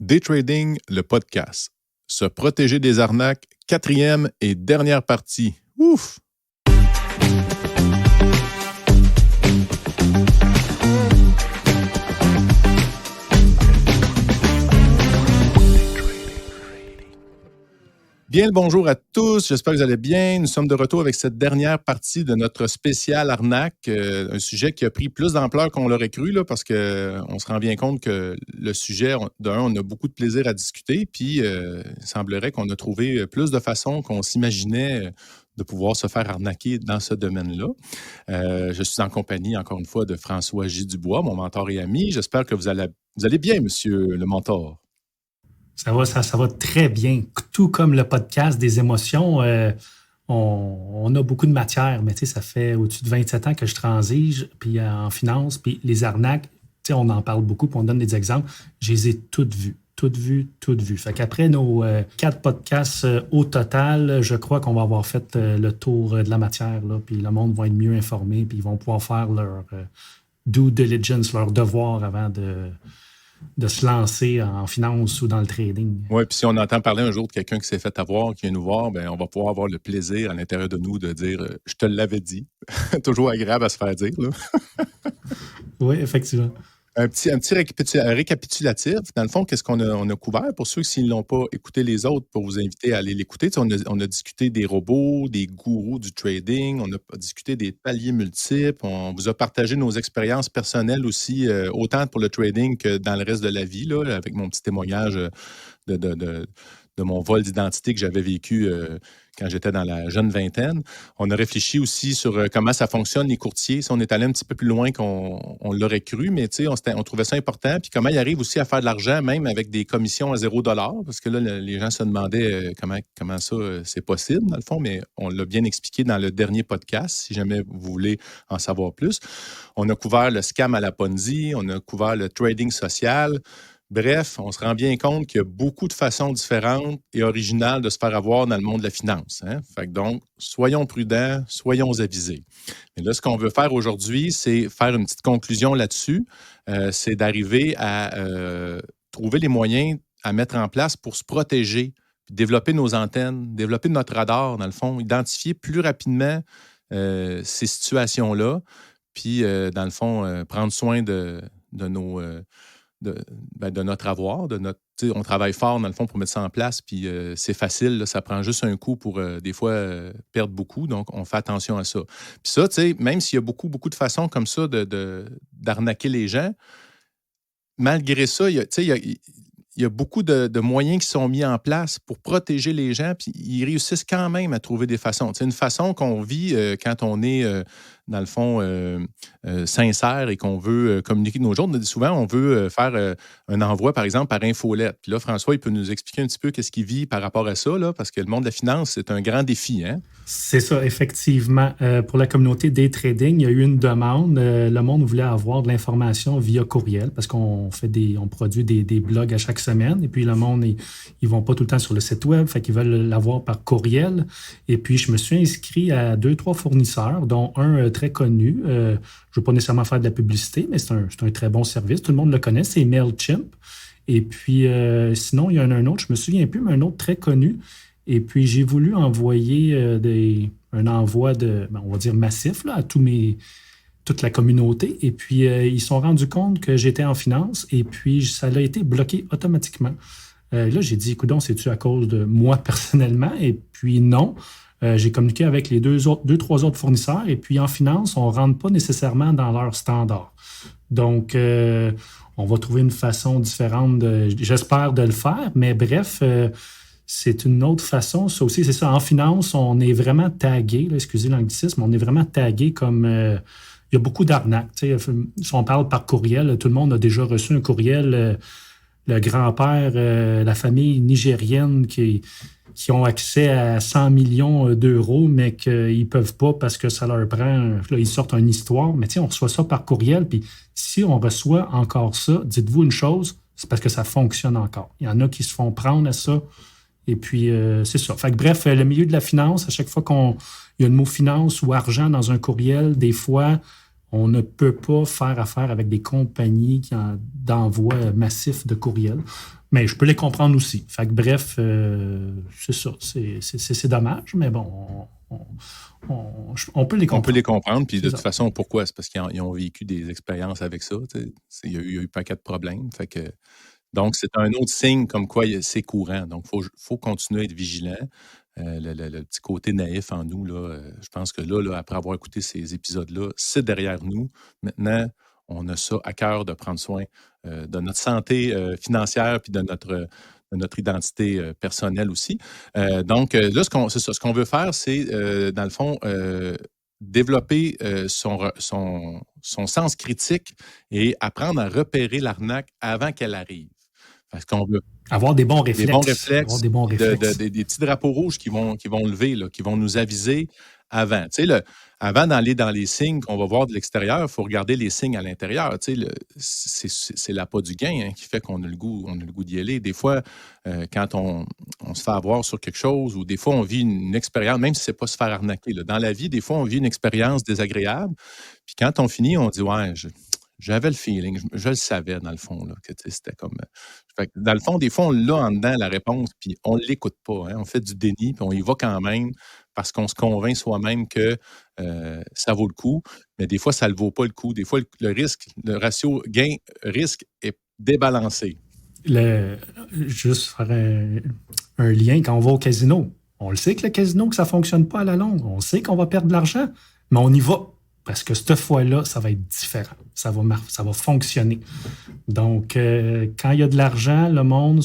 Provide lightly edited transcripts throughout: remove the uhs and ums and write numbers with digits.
Day Trading, le podcast. Se protéger des arnaques, 4e et dernière partie. Ouf! Bien le bonjour à tous, j'espère que vous allez bien. Nous sommes de retour avec cette dernière partie de notre spécial arnaque, un sujet qui a pris plus d'ampleur qu'on l'aurait cru, là, parce qu'on se rend bien compte que le sujet, on a beaucoup de plaisir à discuter, puis il semblerait qu'on a trouvé plus de façons qu'on s'imaginait de pouvoir se faire arnaquer dans ce domaine-là. Je suis en compagnie, encore une fois, de François J. Dubois, mon mentor et ami. J'espère que vous allez bien, monsieur le mentor. Ça va très bien. Tout comme le podcast des émotions, on a beaucoup de matière, mais ça fait au-dessus de 27 ans que je transige puis en finance, puis les arnaques, on en parle beaucoup, puis on donne des exemples. Je les ai toutes vues. Fait qu'après nos 4 podcasts au total, je crois qu'on va avoir fait le tour de la matière, là, puis le monde va être mieux informé, puis ils vont pouvoir faire leur due diligence, leur devoir avant de se lancer en finance ou dans le trading. Oui, puis si on entend parler un jour de quelqu'un qui s'est fait avoir, qui vient nous voir, bien, on va pouvoir avoir le plaisir à l'intérieur de nous de dire « je te l'avais dit ». Toujours agréable à se faire dire, là. Oui, effectivement. Un petit récapitulatif. Dans le fond, qu'est-ce qu'on a couvert? Pour ceux qui ne l'ont pas écouté les autres, pour vous inviter à aller l'écouter, on a discuté des robots, des gourous du trading, on a discuté des paliers multiples, on vous a partagé nos expériences personnelles aussi, autant pour le trading que dans le reste de la vie, là, avec mon petit témoignage de mon vol d'identité que j'avais vécu quand j'étais dans la jeune vingtaine. On a réfléchi aussi sur comment ça fonctionne, les courtiers. On est allé un petit peu plus loin qu'on l'aurait cru, mais on trouvait ça important. Puis comment ils arrivent aussi à faire de l'argent, même avec des commissions à $0, parce que là, les gens se demandaient comment ça, c'est possible, dans le fond, mais on l'a bien expliqué dans le dernier podcast, si jamais vous voulez en savoir plus. On a couvert le scam à la Ponzi, on a couvert le trading social. Bref, on se rend bien compte qu'il y a beaucoup de façons différentes et originales de se faire avoir dans le monde de la finance. Hein? Fait que donc, soyons prudents, soyons avisés. Mais là, ce qu'on veut faire aujourd'hui, c'est faire une petite conclusion là-dessus. C'est d'arriver à trouver les moyens à mettre en place pour se protéger, puis développer nos antennes, développer notre radar, dans le fond, identifier plus rapidement ces situations-là, puis, dans le fond, prendre soin de notre avoir, on travaille fort, dans le fond, pour mettre ça en place, puis c'est facile, là, ça prend juste un coup pour, des fois, perdre beaucoup, donc on fait attention à ça. Puis ça, même s'il y a beaucoup, beaucoup de façons comme ça d'arnaquer les gens, malgré ça, il y a beaucoup de moyens qui sont mis en place pour protéger les gens, puis ils réussissent quand même à trouver des façons. C'est une façon qu'on vit quand on est, dans le fond, sincère et qu'on veut communiquer de nos jours. Souvent, on veut faire un envoi, par exemple, par infolette. Puis là, François, il peut nous expliquer un petit peu qu'est-ce qu'il vit par rapport à ça, là, parce que le monde de la finance, c'est un grand défi. Hein? C'est ça, effectivement. Pour la communauté Day Trading, il y a eu une demande. Le monde voulait avoir de l'information via courriel parce qu'on produit des blogs à chaque semaine. Et puis, le monde, ils ne vont pas tout le temps sur le site web, fait qu'ils veulent l'avoir par courriel. Et puis, je me suis inscrit à 2-3 fournisseurs, dont un très connu. Je ne veux pas nécessairement faire de la publicité, mais c'est un très bon service. Tout le monde le connaît, c'est MailChimp. Et puis, sinon, il y en a un autre, je ne me souviens plus, mais un autre très connu. Et puis, j'ai voulu envoyer un envoi on va dire massif là, à toute la communauté. Et puis, ils se sont rendus compte que j'étais en finance et puis ça a été bloqué automatiquement. Là, j'ai dit, écoute, c'est-tu à cause de moi personnellement? Et puis, non. J'ai communiqué avec les 2-3 autres fournisseurs et puis en finance, on ne rentre pas nécessairement dans leurs standards. Donc, on va trouver une façon différente, j'espère, de le faire. Mais bref, c'est une autre façon. Ça aussi, c'est ça. En finance, on est vraiment tagué, là, excusez l'anglicisme, on est vraiment tagué comme... il y a beaucoup d'arnaques. Si on parle par courriel, tout le monde a déjà reçu un courriel. Le grand-père, la famille nigérienne qui ont accès à 100 millions d'euros, mais qu'ils ne peuvent pas parce que ça leur prend... Là, ils sortent une histoire. Mais on reçoit ça par courriel. Puis si on reçoit encore ça, dites-vous une chose, c'est parce que ça fonctionne encore. Il y en a qui se font prendre à ça. Et puis, c'est ça. Fait que, bref, le milieu de la finance, à chaque fois qu'il y a le mot finance ou argent dans un courriel, des fois, on ne peut pas faire affaire avec des compagnies d'envoi massif de courriels. Mais je peux les comprendre aussi. Fait que bref, c'est ça. C'est dommage, mais bon, on peut les On peut comprendre. les comprendre, puis C'est de toute ça. façon, pourquoi? C'est parce qu'ils ont vécu des expériences avec ça. Il y a eu un paquet de problèmes. Donc, c'est un autre signe comme quoi c'est courant. Donc, faut continuer à être vigilant. Le petit côté naïf en nous, là, je pense que là, après avoir écouté ces épisodes-là, c'est derrière nous. Maintenant, on a ça à cœur de prendre soin de notre santé financière puis de notre identité personnelle aussi. Donc, là, c'est ça. Ce qu'on veut faire, c'est, dans le fond, développer son sens critique et apprendre à repérer l'arnaque avant qu'elle arrive. Parce qu'on veut Avoir des bons des bons réflexes. Avoir réflexes, des bons puis réflexes. des petits drapeaux rouges qui vont lever, là, qui vont nous aviser avant. Tu sais, avant d'aller dans les signes qu'on va voir de l'extérieur, il faut regarder les signes à l'intérieur. Tu sais, c'est l'appât du gain qui fait qu'on a le goût d'y aller. Des fois, quand on se fait avoir sur quelque chose, ou des fois, on vit une expérience, même si c'est pas se faire arnaquer. Là. Dans la vie, des fois, on vit une expérience désagréable. Puis quand on finit, on dit ouais, j'avais le feeling, je le savais dans le fond, là, que c'était comme. Fait que dans le fond, des fois, on l'a en dedans la réponse, puis on ne l'écoute pas. Hein, on fait du déni, puis on y va quand même parce qu'on se convainc soi-même que ça vaut le coup. Mais des fois, ça ne le vaut pas le coup. Des fois, le risque, le ratio gain-risque est débalancé. Juste faire un lien quand on va au casino. On le sait que le casino, que ça ne fonctionne pas à la longue. On sait qu'on va perdre de l'argent, mais on y va. Parce que cette fois-là, ça va être différent. Ça va fonctionner. Donc, quand il y a de l'argent, le monde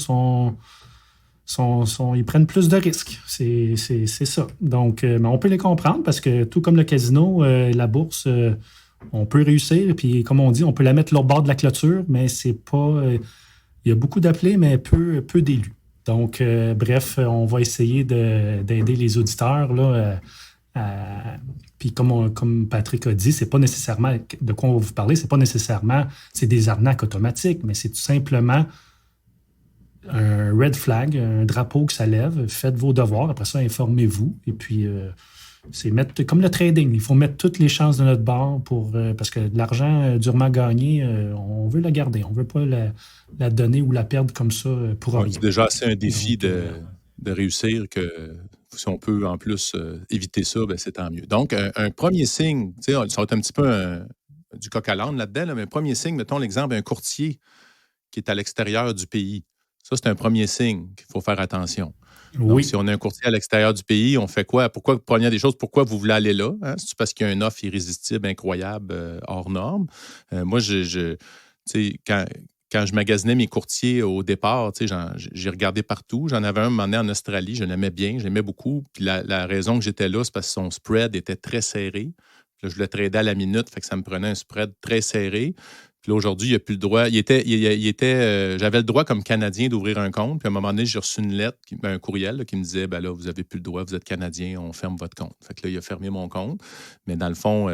ils prennent plus de risques. C'est ça. Donc, mais on peut les comprendre parce que tout comme le casino, la bourse, on peut réussir. Puis, comme on dit, on peut la mettre au bord de la clôture, mais c'est pas. Il y a beaucoup d'appelés, mais peu d'élus. Donc, bref, on va essayer d'aider les auditeurs là, puis comme Patrick a dit, c'est pas nécessairement de quoi on va vous parler, c'est pas nécessairement c'est des arnaques automatiques, mais c'est tout simplement un red flag, un drapeau que ça lève. Faites vos devoirs, après ça, informez-vous. Et puis, c'est mettre comme le trading. Il faut mettre toutes les chances de notre bord parce que de l'argent durement gagné, on veut la garder. On ne veut pas la donner ou la perdre comme ça pour rien. C'est déjà assez un défi Donc, de réussir que si on peut en plus éviter ça, ben, c'est tant mieux. Donc, un premier signe, ça va être un petit peu du coq à l'âne là-dedans, là, mais un premier signe, mettons l'exemple d'un courtier qui est à l'extérieur du pays. Ça, c'est un premier signe qu'il faut faire attention. Donc, oui. si on a un courtier à l'extérieur du pays, on fait quoi? Première des choses, pourquoi vous voulez aller là? Hein? C'est parce qu'il y a une offre irrésistible, incroyable, hors norme. Moi, quand je magasinais mes courtiers au départ, j'ai regardé partout. J'en avais un moment donné en Australie, je l'aimais bien, je l'aimais beaucoup. Puis la raison que j'étais là, c'est parce que son spread était très serré. Puis là, je le tradais à la minute, fait que ça me prenait un spread très serré. Puis là, aujourd'hui, il n'a plus le droit. J'avais le droit comme Canadien d'ouvrir un compte. Puis à un moment donné, j'ai reçu une lettre, un courriel là, qui me disait ben là, vous n'avez plus le droit, vous êtes Canadien, on ferme votre compte. Fait que là, il a fermé mon compte. Mais dans le fond,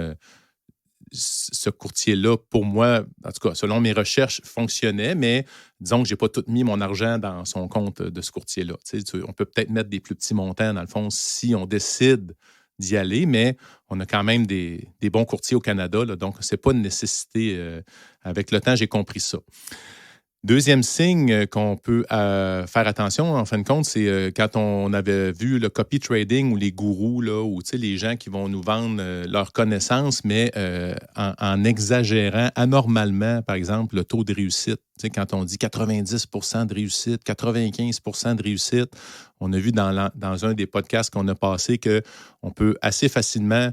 ce courtier-là, pour moi, en tout cas, selon mes recherches, fonctionnait, mais disons que je n'ai pas tout mis mon argent dans son compte de ce courtier-là. On peut peut-être mettre des plus petits montants, dans le fond, si on décide d'y aller, mais on a quand même des bons courtiers au Canada, là, donc ce n'est pas une nécessité. Avec le temps, j'ai compris ça. Deuxième signe qu'on peut faire attention, en fin de compte, c'est quand on avait vu le copy trading ou les gourous, là, ou les gens qui vont nous vendre leurs connaissances, mais en exagérant anormalement, par exemple, le taux de réussite. Quand on dit 90 de réussite, 95 de réussite, on a vu dans un des podcasts qu'on a passé qu'on peut assez facilement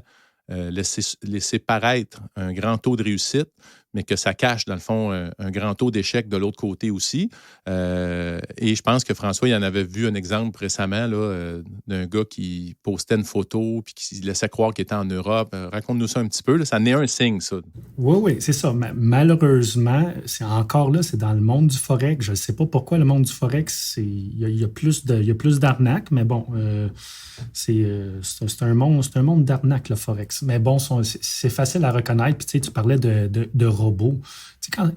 laisser paraître un grand taux de réussite, mais que ça cache, dans le fond, un grand taux d'échec de l'autre côté aussi. Et je pense que François, il en avait vu un exemple récemment là, d'un gars qui postait une photo puis qui laissait croire qu'il était en Europe. Raconte-nous ça un petit peu. Là. Ça en est un signe, ça. Oui, c'est ça. Malheureusement, c'est encore là, c'est dans le monde du Forex. Je ne sais pas pourquoi le monde du Forex, il y a plus d'arnaques, mais bon, c'est un monde d'arnaques, le Forex. Mais bon, c'est facile à reconnaître. Puis tu parlais de robots.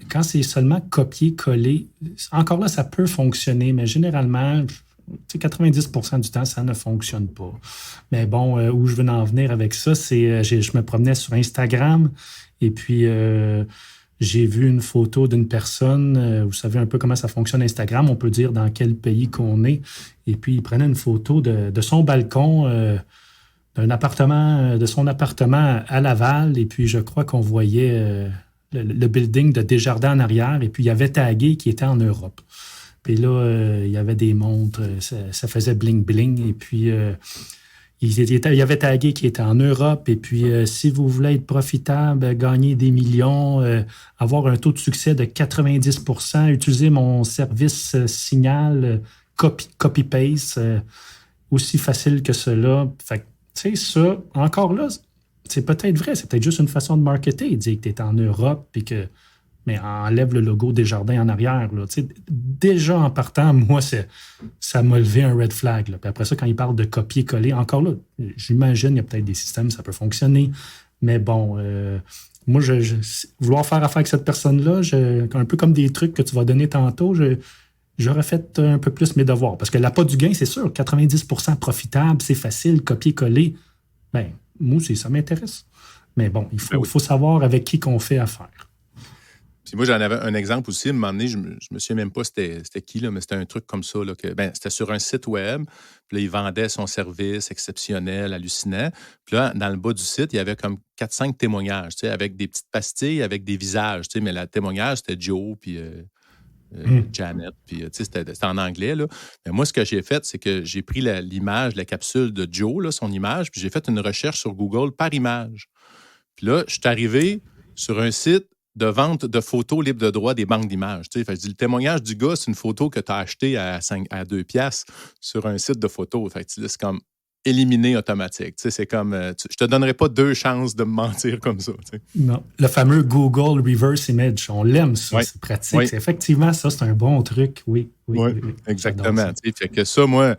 Quand c'est seulement copier-coller, encore là, ça peut fonctionner, mais généralement, 90% du temps, ça ne fonctionne pas. Mais bon, où je veux en venir avec ça, c'est je me promenais sur Instagram et puis J'ai vu une photo d'une personne, vous savez un peu comment ça fonctionne Instagram, on peut dire dans quel pays qu'on est. Et puis, il prenait une photo de son balcon, de son appartement à Laval. Et puis, je crois qu'on voyait le building de Desjardins en arrière. Et puis, il y avait tagué qui était en Europe. Puis là, il y avait des montres, ça faisait bling-bling. Et puis, il y avait tagué qui était en Europe. Et puis, si vous voulez être profitable, gagner des millions, avoir un taux de succès de 90%, utilisez mon service Signal, copy-paste, aussi facile que cela. Fait que, tu sais, ça, encore là, c'est peut-être vrai. C'est peut-être juste une façon de marketer. Dire que tu es en Europe et que mais enlève le logo Desjardins en arrière. Là. Déjà en partant, moi, ça m'a levé un red flag. Là. Puis après ça, quand il parle de copier-coller, encore là, j'imagine qu'il y a peut-être des systèmes, ça peut fonctionner. Mais bon, moi, vouloir faire affaire avec cette personne-là, un peu comme des trucs que tu vas donner tantôt, j'aurais fait un peu plus mes devoirs. Parce que l'appât du gain, c'est sûr, 90% profitable, c'est facile, copier-coller. Ben, moi aussi, ça m'intéresse. Mais bon, il faut savoir avec qui qu'on fait affaire. Puis moi, j'en avais un exemple aussi. À un moment donné, je me souviens même pas c'était qui, là, mais c'était un truc comme ça. Là, c'était sur un site web. Puis là, il vendait son service exceptionnel, hallucinant. Puis là, dans le bas du site, il y avait comme 4-5 témoignages, avec des petites pastilles, avec des visages. Mais le témoignage, c'était Joe, puis Janet, puis c'était en anglais. Là. Mais moi, ce que j'ai fait, c'est que j'ai pris l'image, la capsule de Joe, là, son image, puis j'ai fait une recherche sur Google par image. Puis là, je suis arrivé sur un site de vente de photos libres de droit des banques d'images. Fait, je dis, le témoignage du gars, c'est une photo que tu as achetée à 2 piastres sur un site de photos. Fait, c'est comme éliminé automatique. C'est comme, je te donnerai pas 2 chances de me mentir comme ça. T'sais. Non. Le fameux Google Reverse Image, on l'aime, ça, c'est pratique. Oui. Effectivement, ça, c'est un bon truc. Oui. Exactement. Fait que ça, moi...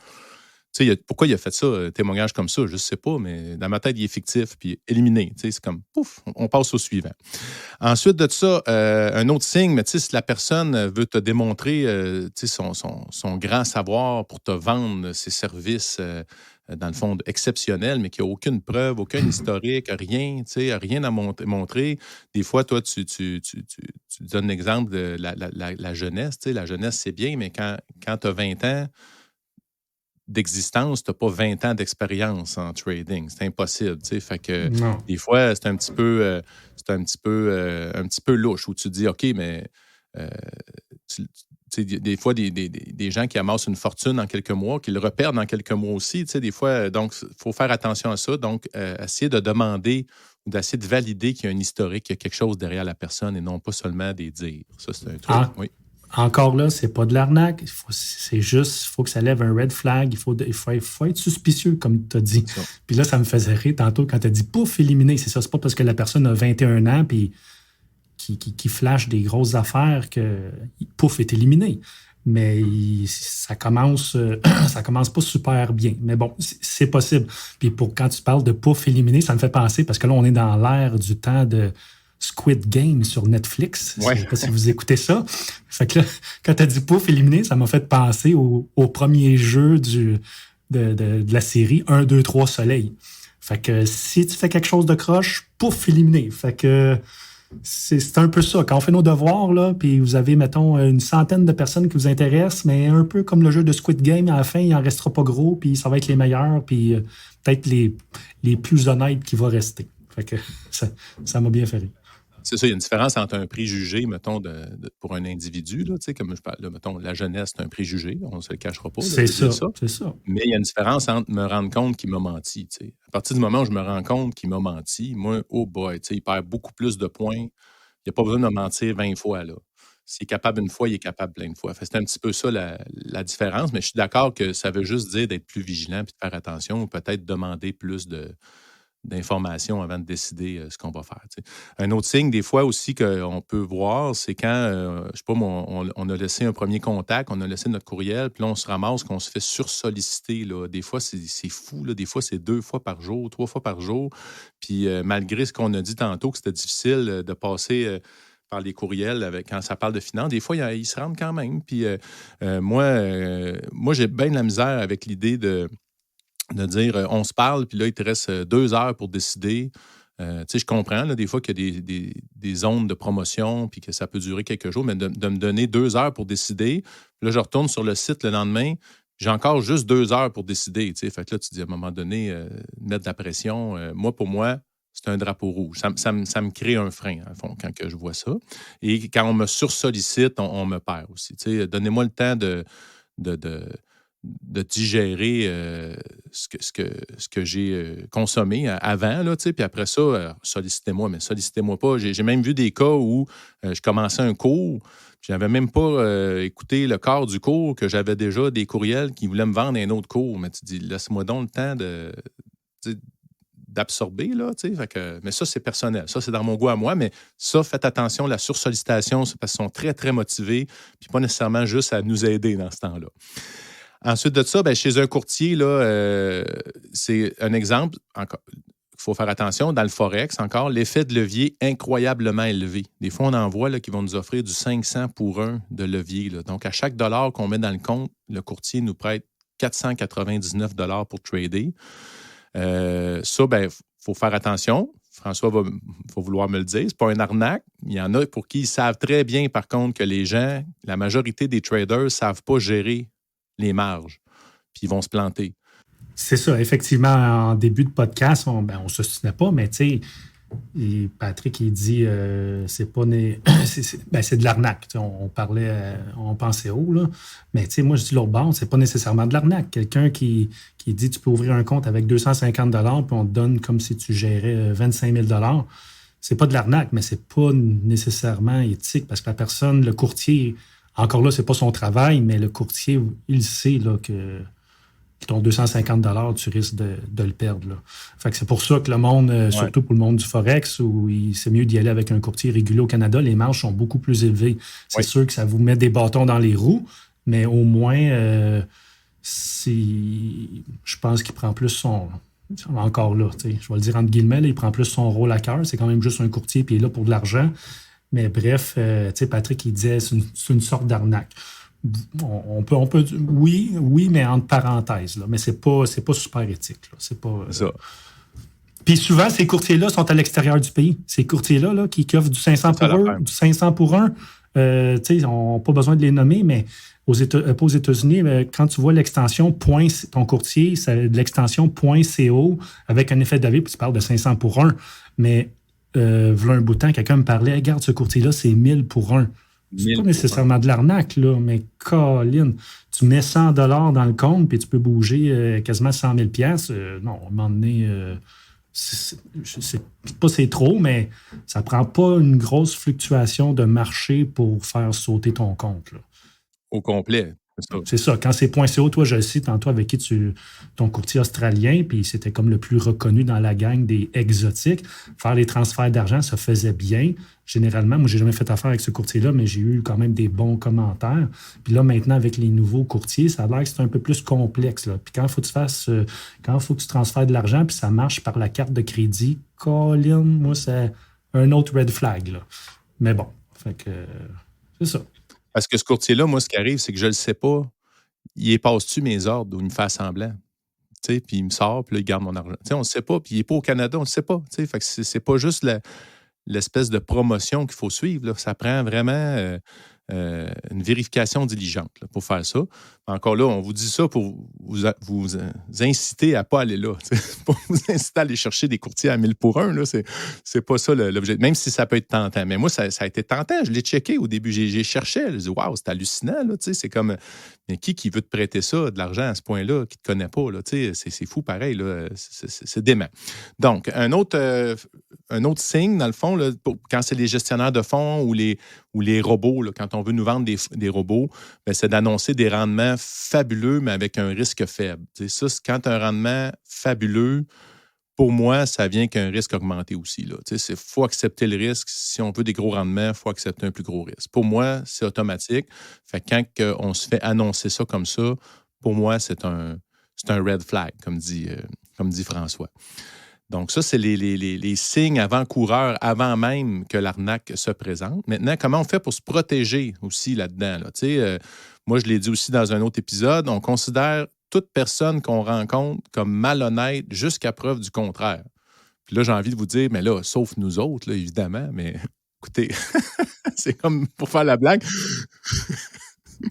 pourquoi il a fait ça, un témoignage comme ça, je ne sais pas, mais dans ma tête, il est fictif, puis éliminé. C'est comme, pouf, on passe au suivant. Ensuite de ça, un autre signe, mais si la personne veut te démontrer son grand savoir pour te vendre ses services, dans le fond, exceptionnels, mais qui n'a aucune preuve, aucun historique, rien à montrer. Des fois, toi, tu donnes l'exemple de la jeunesse. La jeunesse, c'est bien, mais quand tu as 20 ans, d'existence, tu n'as pas 20 ans d'expérience en trading. C'est impossible. Fait que des fois, c'est un petit peu louche où tu te dis OK, mais des fois, des gens qui amassent une fortune en quelques mois, qui le reperdent en quelques mois aussi. Des fois, donc, il faut faire attention à ça. Donc, essayer de demander ou d'essayer de valider qu'il y a un historique, qu'il y a quelque chose derrière la personne et non pas seulement des dires. Ça, c'est un truc. Oui. Encore là, c'est pas de l'arnaque. Il faut que ça lève un red flag. Il faut être suspicieux, comme tu as dit. Puis là, ça me faisait rire tantôt quand tu as dit pouf, éliminé. C'est ça. C'est pas parce que la personne a 21 ans puis qui flash des grosses affaires que pouf est éliminé. Mais ça commence pas super bien. Mais bon, c'est possible. Puis quand tu parles de pouf éliminé, ça me fait penser parce que là, on est dans l'ère du temps de Squid Game sur Netflix. Ouais. Je ne sais pas si vous écoutez ça. Fait que là, quand tu as dit pouf éliminé, ça m'a fait penser au premier jeu de la série 1, 2, 3 Soleil. Fait que si tu fais quelque chose de croche, pouf éliminé. Fait que c'est un peu ça. Quand on fait nos devoirs, là, puis vous avez, mettons, une centaine de personnes qui vous intéressent, mais un peu comme le jeu de Squid Game, à la fin, il n'en restera pas gros, puis ça va être les meilleurs, puis peut-être les plus honnêtes qui vont rester. Fait que ça m'a bien fait rire. C'est ça, il y a une différence entre un préjugé, mettons, pour un individu, là, comme je parle, mettons, la jeunesse, c'est un préjugé, on ne se le cachera pas. C'est ça. Mais il y a une différence entre me rendre compte qu'il m'a menti. T'sais. À partir du moment où je me rends compte qu'il m'a menti, moi, oh boy, il perd beaucoup plus de points. Il n'y a pas besoin de me mentir 20 fois, là. S'il est capable une fois, il est capable plein de fois. C'est un petit peu ça la différence, mais je suis d'accord que ça veut juste dire d'être plus vigilant et de faire attention ou peut-être demander plus d'informations avant de décider ce qu'on va faire. T'sais. Un autre signe, des fois aussi, qu'on peut voir, c'est quand, je sais pas, on a laissé un premier contact, on a laissé notre courriel, puis là, on se ramasse qu'on se fait sursolliciter. Là. Des fois, c'est fou. Là. Des fois, c'est 2 fois par jour, 3 fois par jour. Puis malgré ce qu'on a dit tantôt, que c'était difficile de passer par les courriels quand ça parle de finances, des fois, ils se rendent quand même. Puis moi, j'ai bien de la misère avec l'idée de dire on se parle, puis là, il te reste 2 heures pour décider. Je comprends, là, des fois, qu'il y a des zones de promotion puis que ça peut durer quelques jours, mais de me donner 2 heures pour décider. Là, je retourne sur le site le lendemain. J'ai encore juste 2 heures pour décider. Fait que là, tu dis à un moment donné, mettre de la pression. Pour moi, c'est un drapeau rouge. Ça me crée un frein, à fond, quand que je vois ça. Et quand on me sursollicite, on me perd aussi. Donnez-moi le temps de digérer ce que j'ai consommé avant, là, puis après ça, sollicitez-moi, mais sollicitez-moi pas. J'ai même vu des cas où je commençais un cours, je n'avais même pas écouté le quart du cours, que j'avais déjà des courriels qui voulaient me vendre un autre cours. Mais tu dis, laisse-moi donc le temps d'absorber, là, mais ça, c'est personnel. Ça, c'est dans mon goût à moi, mais ça, faites attention, la sursollicitation, c'est parce qu'ils sont très, très motivés, puis pas nécessairement juste à nous aider dans ce temps-là. Ensuite de ça, chez un courtier, là, c'est un exemple, il faut faire attention, dans le Forex, encore, l'effet de levier incroyablement élevé. Des fois, on en voit là, qui vont nous offrir du 500 pour 1 de levier. Là. Donc, à chaque dollar qu'on met dans le compte, le courtier nous prête 499 $ pour trader. Ça, il faut faire attention. François va vouloir me le dire. C'est pas une arnaque. Il y en a pour qui ils savent très bien, par contre, que les gens, la majorité des traders, ne savent pas gérer les marges, puis ils vont se planter. C'est ça, effectivement, en début de podcast, on ne se soutenait pas, mais tu sais, Patrick, il dit c'est pas c'est de l'arnaque. On parlait, on pensait haut, là. Mais tu sais, moi, je dis l'autre bord, c'est pas nécessairement de l'arnaque. Quelqu'un qui dit tu peux ouvrir un compte avec 250 $ puis on te donne comme si tu gérais 25 000 $, c'est pas de l'arnaque, mais c'est pas nécessairement éthique parce que la personne, le courtier, encore là, c'est pas son travail, mais le courtier, il sait là, que ton 250 $, tu risques de le perdre. Là. Fait que c'est pour ça que le monde, surtout pour le monde du Forex, où c'est mieux d'y aller avec un courtier régulier au Canada, les marges sont beaucoup plus élevées. C'est sûr que ça vous met des bâtons dans les roues, mais au moins, je pense qu'il prend plus son... Encore là, je vais le dire entre guillemets, là, il prend plus son rôle à cœur. C'est quand même juste un courtier, puis il est là pour de l'argent. Mais bref, Patrick, il disait c'est une sorte d'arnaque. On peut oui, mais entre parenthèses. Là. Mais c'est pas super éthique. Là. C'est pas. Ça. Puis souvent, ces courtiers-là sont à l'extérieur du pays. Ces courtiers-là là, qui offrent du 500 pour 1, on n'a pas besoin de les nommer, mais pas aux États-Unis, quand tu vois l'extension ton courtier, c'est de l'extension .co avec un effet de levier, puis tu parles de 500 pour 1. Mais voilà un bout de temps, quelqu'un me parlait, regarde, ce courtier-là, c'est 1000 pour 1. C'est pas nécessairement de l'arnaque, là, mais Colin, tu mets 100 $ dans le compte puis tu peux bouger quasiment 100 000 $. Non, à un moment donné, je sais pas c'est trop, mais ça prend pas une grosse fluctuation de marché pour faire sauter ton compte. Là. Au complet. C'est ça. Quand c'est .co, toi, je le sais, tantôt avec qui ton courtier australien, puis c'était comme le plus reconnu dans la gang des exotiques. Faire les transferts d'argent, ça faisait bien. Généralement, moi, j'ai jamais fait affaire avec ce courtier-là, mais j'ai eu quand même des bons commentaires. Puis là, maintenant, avec les nouveaux courtiers, ça a l'air que c'est un peu plus complexe. Là. Puis quand il faut que tu transfères de l'argent, puis ça marche par la carte de crédit, Colin, moi, c'est un autre red flag. Là. Mais bon, fait que c'est ça. Parce que ce courtier-là, moi, ce qui arrive, c'est que je ne le sais pas. Il passe-tu mes ordres ou il me fait semblant? Puis il me sort, puis là, il garde mon argent. On ne sait pas. Puis il n'est pas au Canada, on ne le sait pas. Fait que c'est pas juste l'espèce de promotion qu'il faut suivre. Là. Ça prend vraiment une vérification diligente là, pour faire ça. Encore là, on vous dit ça pour vous inciter à ne pas aller là. Pour vous inciter à aller chercher des courtiers à 1000 pour 1. Là, c'est pas ça l'objet. Même si ça peut être tentant. Mais moi, ça a été tentant. Je l'ai checké au début. J'ai cherché. Je dis, waouh, c'est hallucinant. Là, c'est comme, mais qui veut te prêter ça, de l'argent à ce point-là, qui ne te connaît pas? Là, c'est fou pareil. Là, c'est dément. Donc, un autre signe, dans le fond, là, quand c'est les gestionnaires de fonds ou les robots, là, quand on veut nous vendre des robots, c'est d'annoncer des rendements fabuleux, mais avec un risque faible. T'sais, ça, quand tu as un rendement fabuleux, pour moi, ça vient qu'un risque augmenté aussi. Il faut accepter le risque. Si on veut des gros rendements, il faut accepter un plus gros risque. Pour moi, c'est automatique. Fait que quand on se fait annoncer ça comme ça, pour moi, c'est un red flag, comme dit François. Donc, ça, c'est les signes avant-coureurs, avant même que l'arnaque se présente. Maintenant, comment on fait pour se protéger aussi là-dedans? Là? Moi, je l'ai dit aussi dans un autre épisode, on considère toute personne qu'on rencontre comme malhonnête jusqu'à preuve du contraire. Puis là, j'ai envie de vous dire, mais là, sauf nous autres, là, évidemment, mais écoutez, c'est comme pour faire la blague.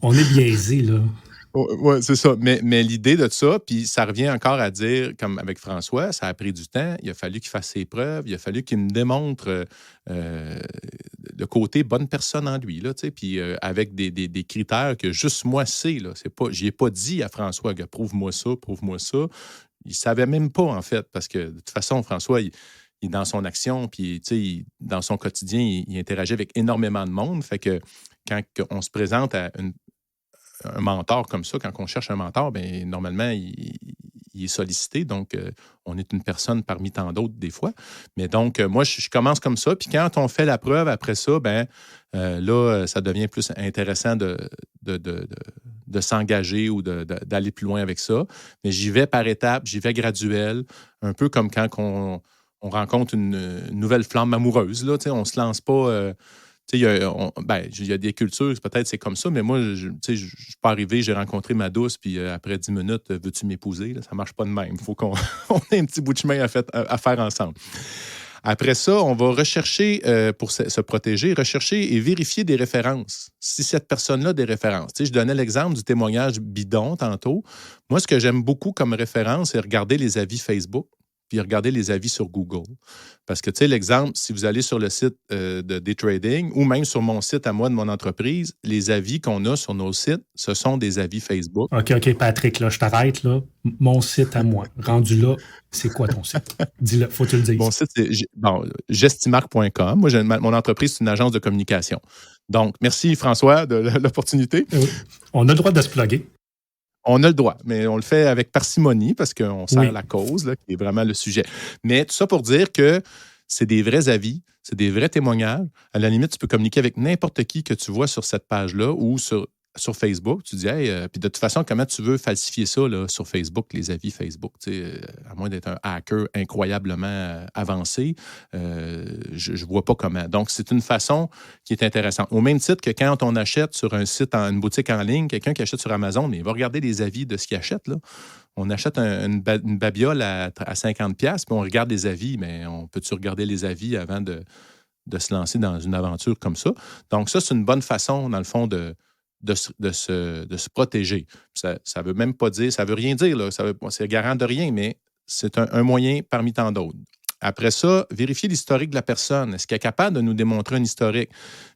On est biaisé, là. Oui, c'est ça. Mais l'idée de ça, puis ça revient encore à dire, comme avec François, ça a pris du temps. Il a fallu qu'il fasse ses preuves. Il a fallu qu'il me démontre le côté bonne personne en lui, là, puis avec des critères que juste moi sais. Là, c'est pas, j'y ai pas dit à François que prouve-moi ça, prouve-moi ça. Il ne savait même pas, en fait, parce que de toute façon, François, il est dans son action, puis dans son quotidien, il interagit avec énormément de monde. Fait que quand on se présente à un mentor comme ça, quand on cherche un mentor, bien, normalement, il est sollicité. Donc, on est une personne parmi tant d'autres des fois. Mais donc, moi, je commence comme ça. Puis quand on fait la preuve après ça, ben là, ça devient plus intéressant de s'engager ou d'aller plus loin avec ça. Mais j'y vais par étapes, j'y vais graduel, un peu comme quand on rencontre une nouvelle flamme amoureuse. Là, on ne se lance pas... il y a des cultures, peut-être c'est comme ça, mais moi, je suis pas arrivé, j'ai rencontré ma douce, puis après 10 minutes, veux-tu m'épouser? Là, ça ne marche pas de même. Il faut qu'on on ait un petit bout de chemin à faire ensemble. Après ça, on va rechercher, pour se protéger, rechercher et vérifier des références. Si cette personne-là a des références. Je donnais l'exemple du témoignage bidon tantôt. Moi, ce que j'aime beaucoup comme référence, c'est regarder les avis Facebook, puis regarder les avis sur Google. Parce que, l'exemple, si vous allez sur le site de Daytrading ou même sur mon site à moi de mon entreprise, les avis qu'on a sur nos sites, ce sont des avis Facebook. OK, Patrick, là, je t'arrête, là. Mon site à moi. Rendu là, c'est quoi ton site? Dis-le, faut que tu le dises. Mon site, c'est gestimarc.com. Moi, mon entreprise, c'est une agence de communication. Donc, merci François de l'opportunité. Oui. On a le droit de se plugger. On a le droit, mais on le fait avec parcimonie parce qu'on sert la cause, là, qui est vraiment le sujet. Mais tout ça pour dire que c'est des vrais avis, c'est des vrais témoignages. À la limite, tu peux communiquer avec n'importe qui que tu vois sur cette page-là ou sur Facebook. Tu dis, hey, puis de toute façon, comment tu veux falsifier ça là, sur Facebook, les avis Facebook? À moins d'être un hacker incroyablement avancé, je ne vois pas comment. Donc, c'est une façon qui est intéressante. Au même titre que quand on achète sur un site, une boutique en ligne, quelqu'un qui achète sur Amazon, mais il va regarder les avis de ce qu'il achète. Là. On achète une babiole à 50$, puis on regarde les avis, mais on peut-tu regarder les avis avant de se lancer dans une aventure comme ça? Donc, ça, c'est une bonne façon, dans le fond, de se protéger. Ça ne veut même pas dire, ça ne veut rien dire, là, c'est garant de rien, mais c'est un moyen parmi tant d'autres. Après ça, vérifier l'historique de la personne. Est-ce qu'elle est capable de nous démontrer un historique?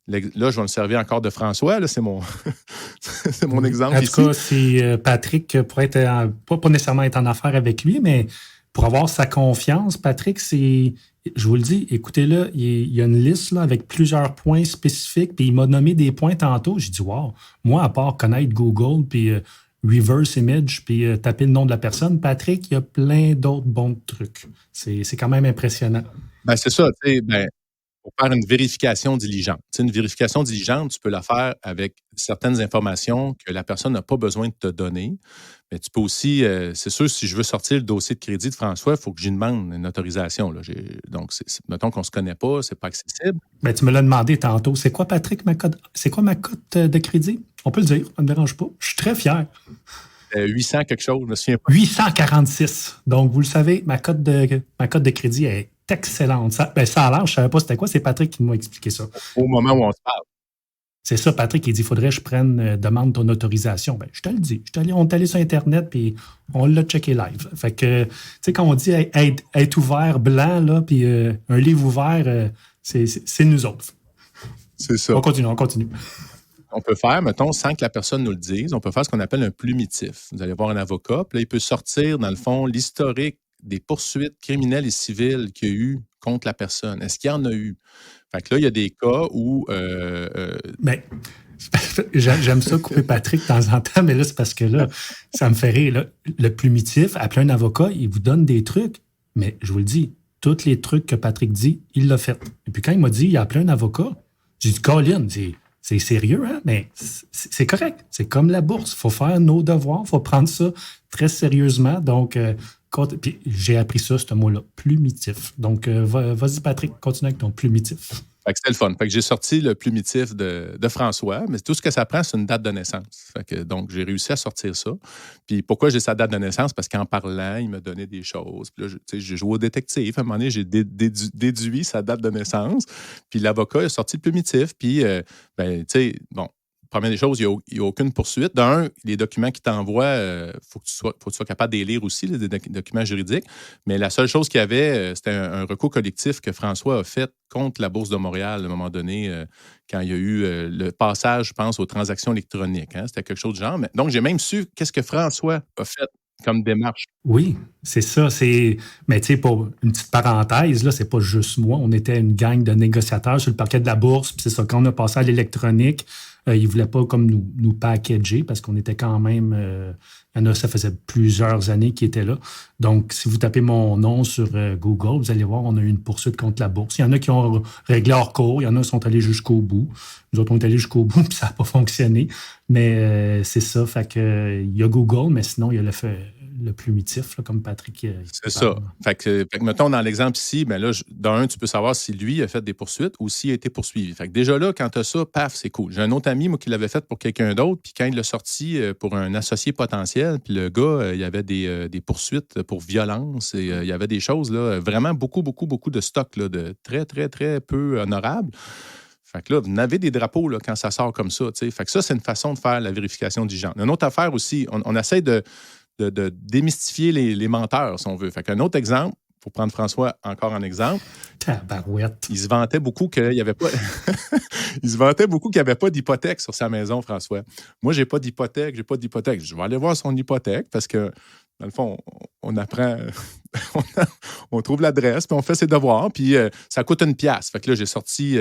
Là, je vais me servir encore de François, là, c'est mon exemple en ici. En tout cas, c'est Patrick pourrait être, pas nécessairement être en affaire avec lui, mais pour avoir sa confiance, Patrick, je vous le dis, écoutez-le, il y a une liste là, avec plusieurs points spécifiques, puis il m'a nommé des points tantôt. J'ai dit, wow, moi, à part connaître Google, puis reverse image, puis taper le nom de la personne, Patrick, il y a plein d'autres bons trucs. C'est quand même impressionnant. Ben, c'est ça, tu sais, pour faire une vérification diligente. Une vérification diligente, tu peux la faire avec certaines informations que la personne n'a pas besoin de te donner. Mais tu peux aussi, c'est sûr, si je veux sortir le dossier de crédit de François, il faut que j'y demande une autorisation. Là. Donc, mettons qu'on ne se connaît pas, c'est pas accessible. Ben, tu me l'as demandé tantôt. C'est quoi, Patrick, c'est quoi ma cote de crédit? On peut le dire, ça ne me dérange pas. Je suis très fier. 800 quelque chose, je me souviens pas. 846. Donc, vous le savez, ma cote de crédit est excellente. Ça a l'air, je ne savais pas c'était quoi. C'est Patrick qui m'a expliqué ça. Au moment où on se parle. C'est ça, Patrick, il dit, il faudrait que je demande ton autorisation. Ben, je te le dis. On est allé sur Internet, puis on l'a checké live. Fait que, tu sais, quand on dit être ouvert blanc, là, puis un livre ouvert, c'est nous autres. C'est ça. On continue. On peut faire, mettons, sans que la personne nous le dise, on peut faire ce qu'on appelle un plumitif. Vous allez voir un avocat, puis là, il peut sortir, dans le fond, l'historique des poursuites criminelles et civiles qu'il y a eu contre la personne. Est-ce qu'il y en a eu? Fait que là, il y a des cas où... Mais j'aime ça couper Patrick de temps en temps, mais là, c'est parce que là, ça me fait rire. Là. Le plumitif, appeler un avocat, il vous donne des trucs, mais je vous le dis, tous les trucs que Patrick dit, il l'a fait. Et puis quand il m'a dit, il a appelé un avocat, j'ai dit, Colin, c'est sérieux, hein? Mais c'est correct. C'est comme la bourse. Il faut faire nos devoirs, il faut prendre ça très sérieusement. Donc, puis j'ai appris ça, ce mot-là, plumitif. Donc, vas-y, Patrick, continue avec ton plumitif. Fait que c'était le fun. Fait que j'ai sorti le plumitif de François, mais tout ce que ça prend, c'est une date de naissance. Fait que, donc, j'ai réussi à sortir ça. Puis pourquoi j'ai sa date de naissance? Parce qu'en parlant, il me donnait des choses. Puis là, j'ai joué au détective. À un moment donné, j'ai déduit sa date de naissance. Puis l'avocat a sorti le plumitif. Puis, ben, tu sais, bon, première des choses, il n'y a aucune poursuite. D'un, les documents qu'il t'envoie, faut que tu sois capable de les lire aussi, les documents juridiques. Mais la seule chose qu'il y avait, c'était un recours collectif que François a fait contre la Bourse de Montréal à un moment donné, quand il y a eu le passage, je pense, aux transactions électroniques. Hein. C'était quelque chose du genre. Donc, j'ai même su qu'est-ce que François a fait comme démarche. Oui, c'est ça. Mais tu sais, pour une petite parenthèse, là, c'est pas juste moi. On était une gang de négociateurs sur le parquet de la bourse. Puis c'est ça, quand on a passé à l'électronique, ils ne voulaient pas comme nous packager parce qu'on était quand même. Il y en a, ça faisait plusieurs années qu'ils étaient là. Donc, si vous tapez mon nom sur Google, vous allez voir, on a eu une poursuite contre la bourse. Il y en a qui ont réglé hors cours, il y en a qui sont allés jusqu'au bout. Nous autres, on est allés jusqu'au bout, puis ça n'a pas fonctionné. Mais c'est ça, fait que il y a Google, mais sinon, il y a le plumitif, là, comme Patrick. C'est ça. Fait que, mettons, dans l'exemple ici, ben là, d'un, tu peux savoir si lui a fait des poursuites ou s'il a été poursuivi. Fait que déjà là, quand tu as ça, paf, c'est cool. J'ai un autre ami, moi, qui l'avait fait pour quelqu'un d'autre, puis quand il l'a sorti pour un associé potentiel, puis le gars, il y avait des poursuites pour violence et il y avait des choses, là, vraiment beaucoup, beaucoup, beaucoup de stock, là, de très, très, très peu honorables. Fait que là, vous n'avez des drapeaux là, quand ça sort comme ça. T'sais. Fait que ça, c'est une façon de faire la vérification diligente. Une autre affaire aussi, on essaie de démystifier les menteurs, si on veut. Fait qu'un autre exemple, pour prendre François encore en exemple, tabarouette. Il se vantait beaucoup qu'il n'y avait pas... il se vantait beaucoup qu'il n'y avait pas d'hypothèque sur sa maison, François. Moi, j'ai pas d'hypothèque. Je vais aller voir son hypothèque parce que, dans le fond, on apprend... on trouve l'adresse, puis on fait ses devoirs, puis ça coûte une pièce. Fait que là, j'ai sorti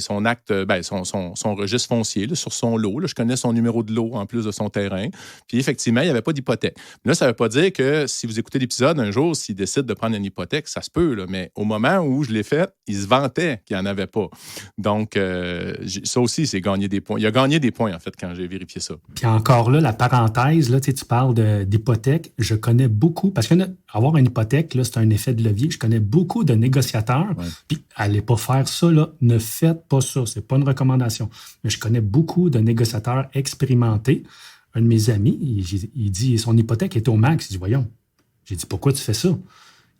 son acte, son registre foncier là, sur son lot. Là. Je connais son numéro de lot en plus de son terrain. Puis effectivement, il n'y avait pas d'hypothèque. Mais là, ça ne veut pas dire que si vous écoutez l'épisode, un jour, s'il décide de prendre une hypothèque, ça se peut. Là. Mais au moment où je l'ai fait, il se vantait qu'il n'y en avait pas. Donc, ça aussi, c'est gagner des points. Il a gagné des points, en fait, quand j'ai vérifié ça. Puis encore là, la parenthèse, là, tu parles d'hypothèque. Je connais beaucoup, parce qu'avoir une hypothèque, là, c'est un effet de levier. Je connais beaucoup de négociateurs. Ouais. Puis, allez pas faire ça, là. Ne faites pas ça. C'est pas une recommandation. Mais je connais beaucoup de négociateurs expérimentés. Un de mes amis, il dit, son hypothèque est au max. Il dit, voyons. J'ai dit, pourquoi tu fais ça?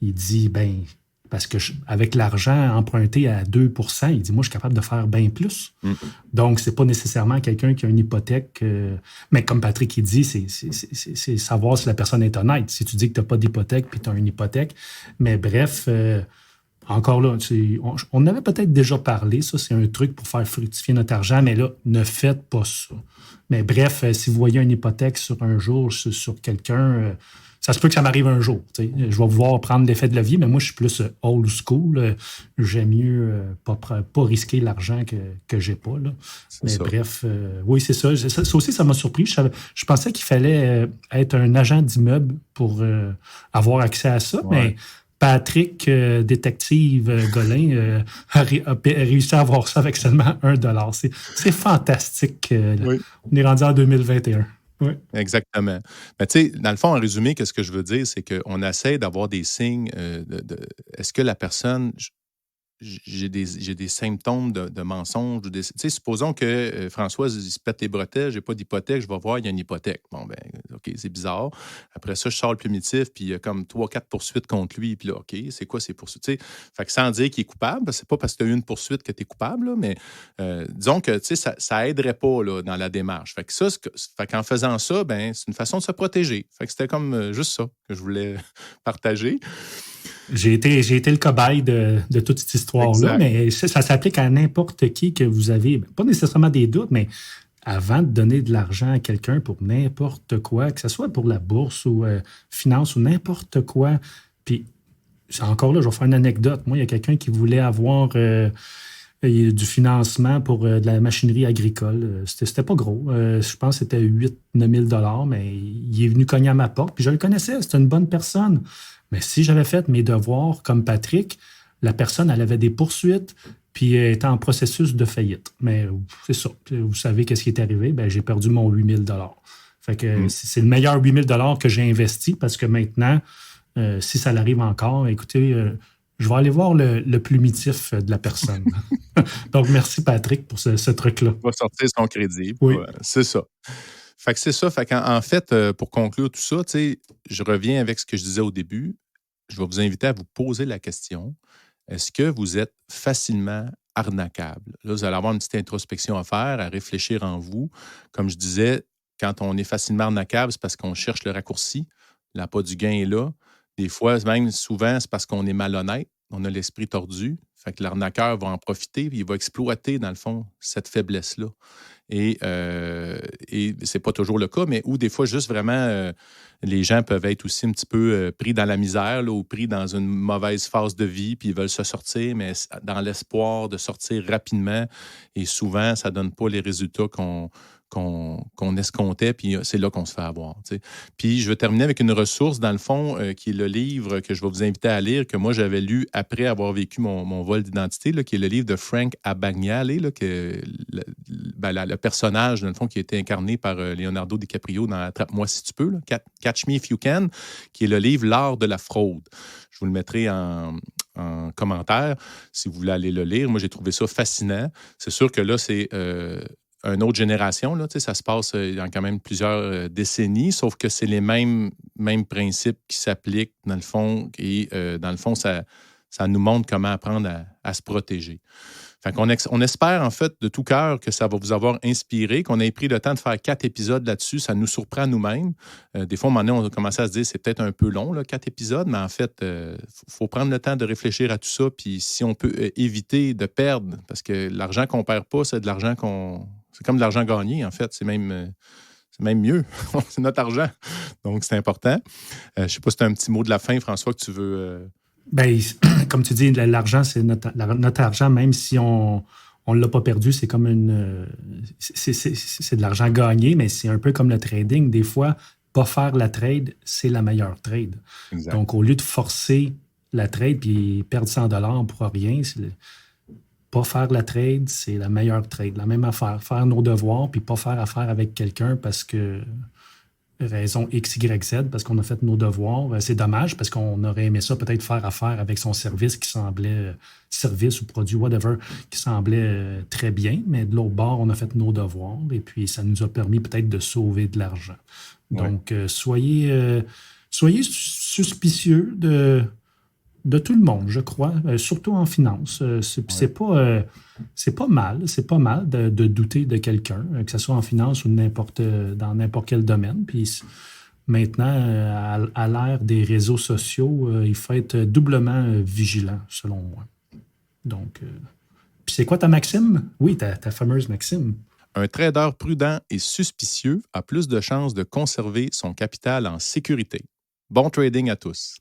Il dit, parce que avec l'argent emprunté à 2 %, il dit, moi, je suis capable de faire bien plus. Mm. Donc, c'est pas nécessairement quelqu'un qui a une hypothèque. Mais comme Patrick, il dit, c'est savoir si la personne est honnête. Si tu dis que tu n'as pas d'hypothèque puis tu as une hypothèque. Mais bref, encore là, on avait peut-être déjà parlé. Ça, c'est un truc pour faire fructifier notre argent. Mais là, ne faites pas ça. Mais bref, si vous voyez une hypothèque sur un jour sur quelqu'un... ça se peut que ça m'arrive un jour. Je vais vouloir prendre l'effet de levier, mais moi, je suis plus old school. J'aime mieux pas risquer l'argent que j'ai pas. Là. Mais ça. Bref, oui, c'est ça. Ça aussi, ça m'a surpris. Je pensais qu'il fallait être un agent d'immeuble pour avoir accès à ça, ouais. Mais Patrick, détective Golin, a réussi à avoir ça avec seulement $1. C'est fantastique. Oui. On est rendu en 2021. Oui. Exactement. Mais tu sais, dans le fond, en résumé, qu'est-ce que je veux dire, c'est qu'on essaie d'avoir des signes est-ce que la personne... J'ai des symptômes de mensonge. Tu sais, supposons que Françoise il se pète les bretelles, j'ai pas d'hypothèque, je vais voir, il y a une hypothèque. Bon, ben, OK, c'est bizarre. Après ça, je sors le plumitif, puis il y a comme 3-4 poursuites contre lui, puis là, OK, c'est quoi ces poursuites? Tu sais, fait que sans dire qu'il est coupable, c'est pas parce que tu as eu une poursuite que tu es coupable, là, mais disons que, tu sais, ça aiderait pas là, dans la démarche. Fait que ça, fait qu'en faisant ça, ben, c'est une façon de se protéger. Fait que c'était comme juste ça que je voulais partager. J'ai été le cobaye de toute cette histoire-là, mais ça s'applique à n'importe qui que vous avez, pas nécessairement des doutes, mais avant de donner de l'argent à quelqu'un pour n'importe quoi, que ce soit pour la bourse ou finance ou n'importe quoi, puis encore là, je vais faire une anecdote. Moi, il y a quelqu'un qui voulait avoir du financement pour de la machinerie agricole. C'était pas gros. Je pense que c'était 8 000 $, mais il est venu cogner à ma porte, puis je le connaissais, c'était une bonne personne. Mais si j'avais fait mes devoirs comme Patrick, la personne, elle avait des poursuites, puis elle était en processus de faillite. Mais c'est ça. Vous savez qu'est-ce qui est arrivé? Ben, j'ai perdu mon 8 000 $. Fait que c'est le meilleur 8 000 $ que j'ai investi parce que maintenant, si ça l'arrive encore, écoutez, je vais aller voir le plumitif de la personne. Donc, merci Patrick pour ce truc-là. Il va sortir son crédit. Oui. C'est ça. Fait que c'est ça. Fait qu'en fait, pour conclure tout ça, je reviens avec ce que je disais au début. Je vais vous inviter à vous poser la question. Est-ce que vous êtes facilement arnaquable? Là, vous allez avoir une petite introspection à faire, à réfléchir en vous. Comme je disais, quand on est facilement arnaquable, c'est parce qu'on cherche le raccourci. L'appât du gain est là. Des fois, même souvent, c'est parce qu'on est malhonnête. On a l'esprit tordu. Fait que l'arnaqueur va en profiter et il va exploiter, dans le fond, cette faiblesse-là. Et c'est pas toujours le cas, mais où des fois, juste vraiment, les gens peuvent être aussi un petit peu pris dans la misère là, ou pris dans une mauvaise phase de vie, puis ils veulent se sortir, mais dans l'espoir de sortir rapidement. Et souvent, ça donne pas les résultats qu'on escomptait, puis c'est là qu'on se fait avoir. T'sais. Puis je vais terminer avec une ressource, dans le fond, qui est le livre que je vais vous inviter à lire, que moi j'avais lu après avoir vécu mon vol d'identité, là, qui est le livre de Frank Abagnale, là, le personnage, dans le fond, qui a été incarné par Leonardo DiCaprio dans Attrape-moi si tu peux, là, Catch Me If You Can, qui est le livre L'art de la fraude. Je vous le mettrai en commentaire si vous voulez aller le lire. Moi, j'ai trouvé ça fascinant. C'est sûr que là, c'est une autre génération. Là, ça se passe il y a quand même plusieurs décennies, sauf que c'est les mêmes principes qui s'appliquent dans le fond. Et dans le fond, ça nous montre comment apprendre à se protéger. Fait qu'on on espère, en fait, de tout cœur que ça va vous avoir inspiré, qu'on ait pris le temps de faire 4 épisodes là-dessus. Ça nous surprend nous-mêmes. Des fois, à un moment donné, on a commencé à se dire c'est peut-être un peu long, là, 4 épisodes, mais en fait, il faut prendre le temps de réfléchir à tout ça. Puis si on peut éviter de perdre, parce que l'argent qu'on ne perd pas, c'est de l'argent c'est comme de l'argent gagné, en fait. C'est même mieux. C'est notre argent. Donc, c'est important. Je ne sais pas si tu as un petit mot de la fin, François, que tu veux... Ben, comme tu dis, l'argent, c'est notre argent, même si on ne l'a pas perdu, c'est comme c'est de l'argent gagné, mais c'est un peu comme le trading. Des fois, pas faire la trade, c'est la meilleure trade. Exact. Donc, au lieu de forcer la trade puis perdre 100$ pour rien, pas faire la trade, c'est la meilleure trade. La même affaire, faire nos devoirs puis pas faire affaire avec quelqu'un parce que raison X, Y, Z, parce qu'on a fait nos devoirs. C'est dommage parce qu'on aurait aimé ça peut-être faire affaire avec son service qui semblait, service ou produit, whatever, qui semblait très bien, mais de l'autre bord, on a fait nos devoirs et puis ça nous a permis peut-être de sauver de l'argent. Ouais. Donc, soyez suspicieux de tout le monde, je crois, surtout en finance. C'est pas mal de douter de quelqu'un, que ce soit en finance ou dans n'importe quel domaine. Puis maintenant, à l'ère des réseaux sociaux, il faut être doublement vigilant, selon moi. Donc, puis c'est quoi ta maxime? Oui, ta fameuse maxime. Un trader prudent et suspicieux a plus de chances de conserver son capital en sécurité. Bon trading à tous.